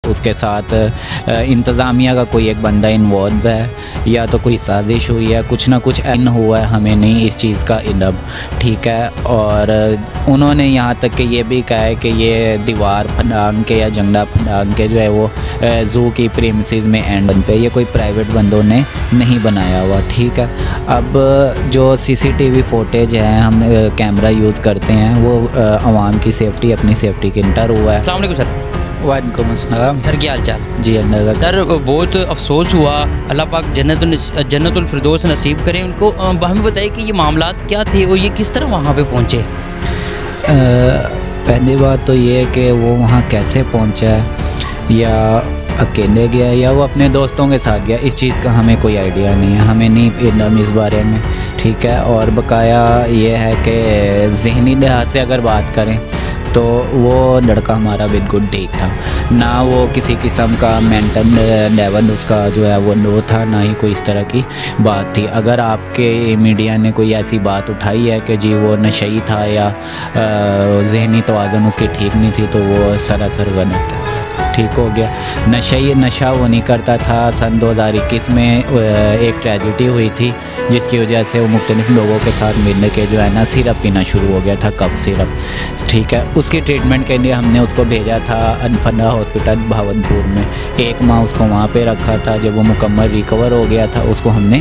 उसके साथ इंतज़ामिया का कोई एक बंदा इन्वॉल्व है, या तो कोई साजिश हुई है, कुछ ना कुछ एन हुआ है, हमें नहीं इस चीज़ का इल्म, ठीक है। और उन्होंने यहाँ तक कि ये भी कहा है कि ये दीवार फंडांग के या जंगला फंडांग के जो है वो ज़ू की प्रीमिसेस में एंड पे, ये कोई प्राइवेट बंदों ने नहीं बनाया हुआ, ठीक है। अब जो सीसीटीवी फुटेज है, हम कैमरा यूज़ करते हैं, वो आवाम की सेफ्टी, अपनी सेफ्टी के इंटर हुआ है। अस्सलाम वालेकुम सर। वालेकुम अस्सलाम सर क्या हाल चाल? जी अल्लाह सर बहुत अफसोस हुआ, अल्लाह पाक जन्नतुल फिरदौस नसीब करें उनको। हमें बताइए कि ये मामलात क्या थे और ये किस तरह वहाँ पे पहुँचे? पहली बात तो ये है कि वो वहाँ कैसे पहुँचा है, या अकेले गया या वो अपने दोस्तों के साथ गया, इस चीज़ का हमें कोई आइडिया नहीं है, हमें नहीं इल्म इस बारे में, ठीक है। और बकाया ये है कि ज़हनी लिहाज से अगर बात करें तो वो लड़का हमारा बिल्कुल ठीक था, ना वो किसी किस्म का मेंटल लेवल उसका जो है वो लो था, ना ही कोई इस तरह की बात थी। अगर आपके मीडिया ने कोई ऐसी बात उठाई है कि जी वो नशई था या ज़हनी तवाज़ुन उसकी ठीक नहीं थी, तो वो सरासर गलत था, ठीक हो गया। नशा वो नहीं करता था। सन 2021 में एक ट्रेजिडी हुई थी जिसकी वजह से वो मुख्तलिफ लोगों के साथ मिलने के जो है ना सिरप पीना शुरू हो गया था, कफ सिरप, ठीक है। उसकी ट्रीटमेंट के लिए हमने उसको भेजा था अनफना हॉस्पिटल भावनपुर में, 1 माह उसको वहाँ पे रखा था। जब वो मुकम्मल रिकवर हो गया था, उसको हमने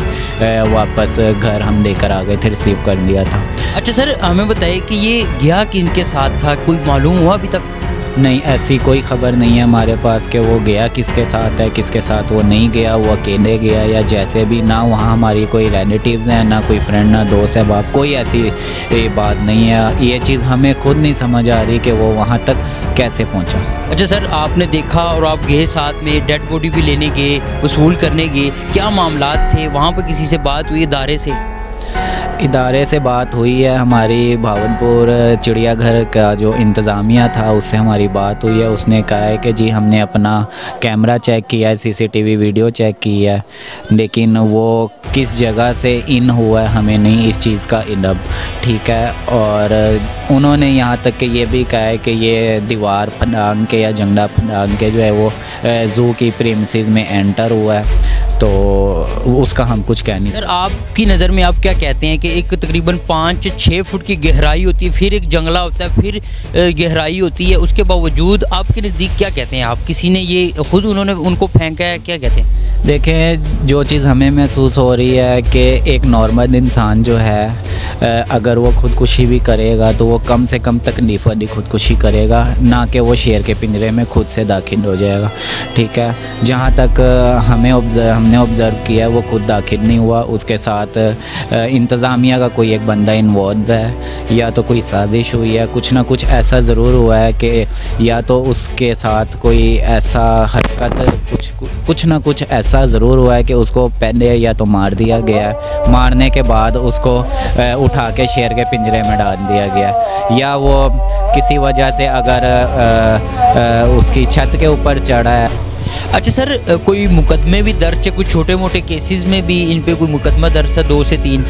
वापस घर हम लेकर आ गए थे, रिसीव कर लिया था। अच्छा सर, हमें बताइए कि ये गया किनके साथ था, कोई मालूम हुआ अभी तक? नहीं, ऐसी कोई ख़बर नहीं है हमारे पास कि वो गया किसके साथ है, किसके साथ वो नहीं गया, वो अकेले गया या जैसे भी। ना वहाँ हमारी कोई रिलेटिव्स हैं, ना कोई फ्रेंड, ना दोस्त है बाप, कोई ऐसी बात नहीं है। ये चीज़ हमें खुद नहीं समझ आ रही कि वो वहाँ तक कैसे पहुँचा। अच्छा सर, आपने देखा और आप गए साथ में, डेड बॉडी भी लेने गए, वसूल करने गए, क्या मामलात थे वहाँ पर? किसी से बात हुई इदारे से बात हुई है हमारी, भावनपुर चिड़ियाघर का जो इंतज़ामिया था उससे हमारी बात हुई है। उसने कहा है कि जी हमने अपना कैमरा चेक किया है, सीसीटीवी वीडियो चेक की है, लेकिन वो किस जगह से इन हुआ है हमें नहीं इस चीज़ का इल्म, ठीक है। और उन्होंने यहाँ तक कि ये भी कहा है कि ये दीवार फंडांग के या जंगला फंडांग के जो है वो ज़ू की प्रीमिसेस में एंटर हुआ है, तो उसका हम कुछ कह नहीं। सर आपकी नज़र में आप क्या कहते हैं कि एक तकरीबन 5-6 फुट की गहराई होती है, फिर एक जंगला होता है, फिर गहराई होती है, उसके बावजूद आपके नज़दीक क्या कहते हैं आप? किसी ने ये खुद उन्होंने उनको फेंका है, क्या कहते हैं? देखें, जो चीज़ हमें महसूस हो रही है कि एक नॉर्मल इंसान जो है अगर वो ख़ुदकुशी भी करेगा तो वो कम से कम तकलीफ़ वाली ख़ुदकुशी करेगा, ना कि वो शेर के पिंजरे में खुद से दाखिल हो जाएगा, ठीक है। जहाँ तक हमने ऑब्ज़र्व किया है वो खुद दाखिल नहीं हुआ, उसके साथ इंतज़ामिया का कोई एक बंदा इन्वॉल्व है, या तो कोई साजिश हुई है, कुछ ना कुछ ऐसा ज़रूर हुआ है कि या तो उसके साथ कोई ऐसा हरकत, कुछ ना कुछ ऐसा ज़रूर हुआ है कि उसको पहले या तो मार दिया गया, मारने के बाद उसको उठा के शेर के पिंजरे में डाल दिया गया, या वो किसी वजह से अगर उसकी छत के ऊपर चढ़ा है। अच्छा सर, कोई मुकदमे भी दर्ज है, कुछ छोटे मोटे केसेस में भी इन पे कोई मुकदमा दर्ज है? 2 से 3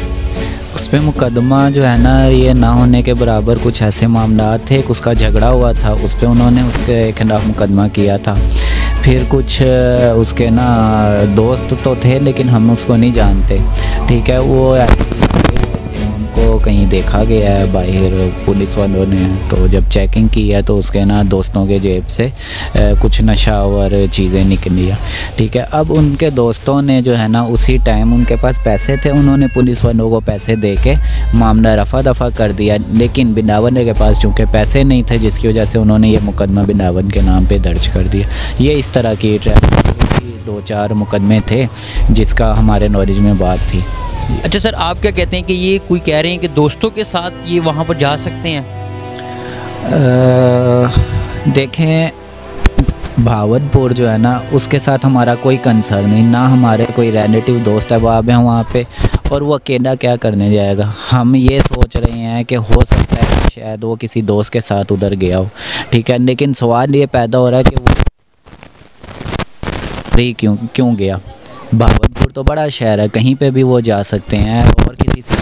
उस पर मुकदमा जो है ना, ये ना होने के बराबर कुछ ऐसे मामला थे। उसका झगड़ा हुआ था, उस पर उन्होंने उसके खिलाफ़ मुकदमा किया था। फिर कुछ उसके ना दोस्त तो थे लेकिन हम उसको नहीं जानते, ठीक है। वो उनको कहीं देखा गया है बाहर पुलिस वालों ने, तो जब चेकिंग की है तो उसके ना दोस्तों के जेब से कुछ नशावर चीज़ें निकली है, ठीक है। अब उनके दोस्तों ने जो है ना उसी टाइम उनके पास पैसे थे, उन्होंने पुलिस वालों को पैसे दे के मामला रफ़ा दफ़ा कर दिया, लेकिन बिनावन के पास चूँकि पैसे नहीं थे जिसकी वजह से उन्होंने ये मुकदमा बिनावन के नाम पर दर्ज कर दिया। ये इस तरह की 2-4 मुकदमे थे जिसका हमारे नॉलेज में बात थी। अच्छा सर, आप क्या कहते हैं कि ये कोई कह रहे हैं कि दोस्तों के साथ ये वहाँ पर जा सकते हैं? देखें, भावनपुर जो है ना उसके साथ हमारा कोई कंसर्न नहीं, ना हमारे कोई रिलेटिव दोस्त अहबाब हैं वहाँ पे, और वो अकेला क्या करने जाएगा। हम ये सोच रहे हैं कि हो सकता है शायद वो किसी दोस्त के साथ उधर गया हो, ठीक है। लेकिन सवाल ये पैदा हो रहा है कि वो क्यों गया। भावनपुर तो बड़ा शहर है, कहीं पे भी वो जा सकते हैं और किसी से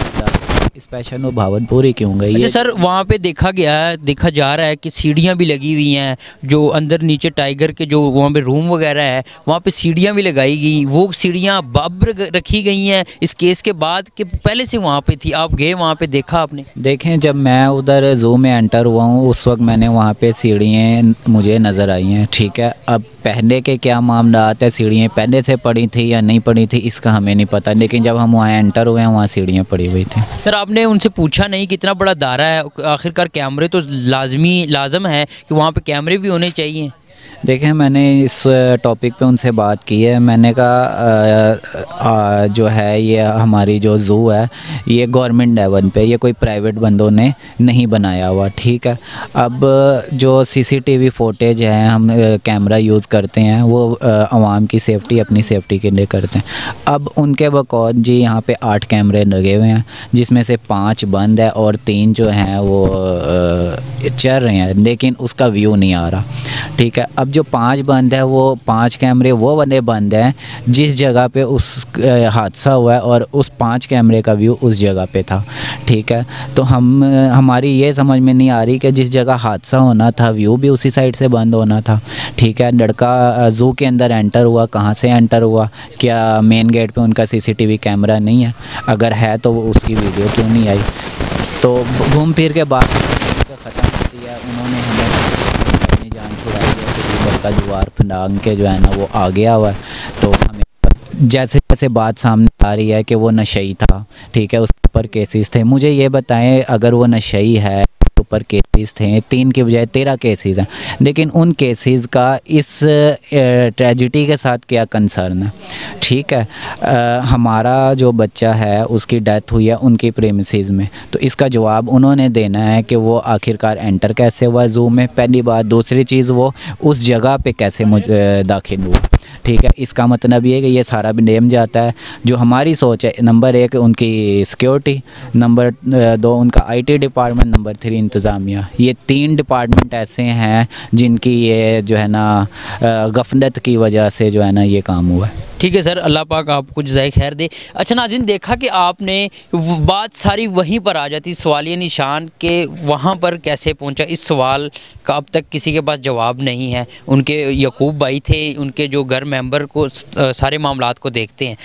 स्पेशल वो भावलपुर ही क्यों गई अच्छा है? सर, वहाँ पे देखा जा रहा है कि सीढ़ियाँ भी लगी हुई हैं, जो अंदर नीचे टाइगर के जो वहाँ पे रूम वगैरह है वहाँ पे सीढ़ियाँ भी लगाई गई। वो सीढ़ियाँ अब रखी गई हैं इस केस के बाद कि पहले से वहाँ पे थी? आप गए वहाँ पे, देखा आपने? देखें, जब मैं उधर ज़ू में एंटर हुआ हूँ उस वक्त मैंने वहाँ पे सीढ़ियाँ मुझे नज़र आई हैं, ठीक है। अब पहले के क्या मामला आता है, सीढ़ियाँ पहले से पड़ी थी या नहीं पड़ी थी इसका हमें नहीं पता, लेकिन जब हम वहाँ एंटर हुए हैं वहाँ सीढ़ियाँ पड़ी हुई थी। सर आपने उनसे पूछा नहीं कितना बड़ा दायरा है? आखिरकार कैमरे तो लाजम है कि वहाँ पे कैमरे भी होने चाहिए। देखें, मैंने इस टॉपिक पे उनसे बात की है। मैंने कहा जो है ये हमारी जो ज़ू है ये गवर्नमेंट लेवल पे, ये कोई प्राइवेट बंदों ने नहीं बनाया हुआ, ठीक है। अब जो सीसीटीवी फुटेज है हम कैमरा यूज़ करते हैं वो आवाम की सेफ़्टी, अपनी सेफ़्टी के लिए करते हैं। अब उनके बकौल जी यहाँ पे 8 कैमरे लगे हुए हैं जिसमें से 5 बंद है और 3 जो हैं वो चल रहे हैं, लेकिन उसका व्यू नहीं आ रहा, ठीक है। अब जो 5 बंद है वो 5 कैमरे वो वाले बंद हैं जिस जगह पे उस हादसा हुआ है और उस 5 कैमरे का व्यू उस जगह पे था, ठीक है। तो हमारी ये समझ में नहीं आ रही कि जिस जगह हादसा होना था व्यू भी उसी साइड से बंद होना था, ठीक है। लड़का ज़ू के अंदर एंटर हुआ, कहाँ से एंटर हुआ? क्या मेन गेट पे उनका सीसीटीवी कैमरा नहीं है? अगर है तो उसकी वीडियो क्यों नहीं आई? तो घूम फिर के बात ख़त्म होती है। उन्होंने हमें अपनी जान छुड़ाई है, किसी का जुआर फंडांग के जो है ना वो आ गया हुआ है। तो हमें जैसे जैसे बात सामने आ रही है कि वो नशई था, ठीक है, उसके ऊपर केसेस थे। मुझे ये बताएं, अगर वो नशई है उसके ऊपर केसेस थे, 3 के बजाय 13 केसेस हैं, लेकिन उन केसेस का इस ट्रेजिडी के साथ क्या कंसर्न है? ठीक है, हमारा जो बच्चा है उसकी डेथ हुई है उनकी प्रेमिसेस में, तो इसका जवाब उन्होंने देना है कि वो आखिरकार एंटर कैसे हुआ ज़ू में, पहली बात। दूसरी चीज़, वो उस जगह पे कैसे दाखिल हुआ, ठीक है। इसका मतलब ये है कि ये सारा भी नेम जाता है। जो हमारी सोच है, नंबर 1 उनकी सिक्योरिटी, नंबर 2 उनका IT डिपार्टमेंट, नंबर 3 इंतज़ामिया। ये 3 डिपार्टमेंट ऐसे हैं जिनकी ये जो है ना गफलत की वजह से जो है ना ये काम हुआ है। ठीक है सर, अल्लाह पाक आपको जज़ाए खैर दे। अच्छा नाज़रीन, देखा कि आपने बात सारी वहीं पर आ जाती, सवालिया निशान के वहाँ पर कैसे पहुँचा, इस सवाल का अब तक किसी के पास जवाब नहीं है। उनके यकूब भाई थे, उनके जो घर मेंबर को सारे मामलात को देखते हैं।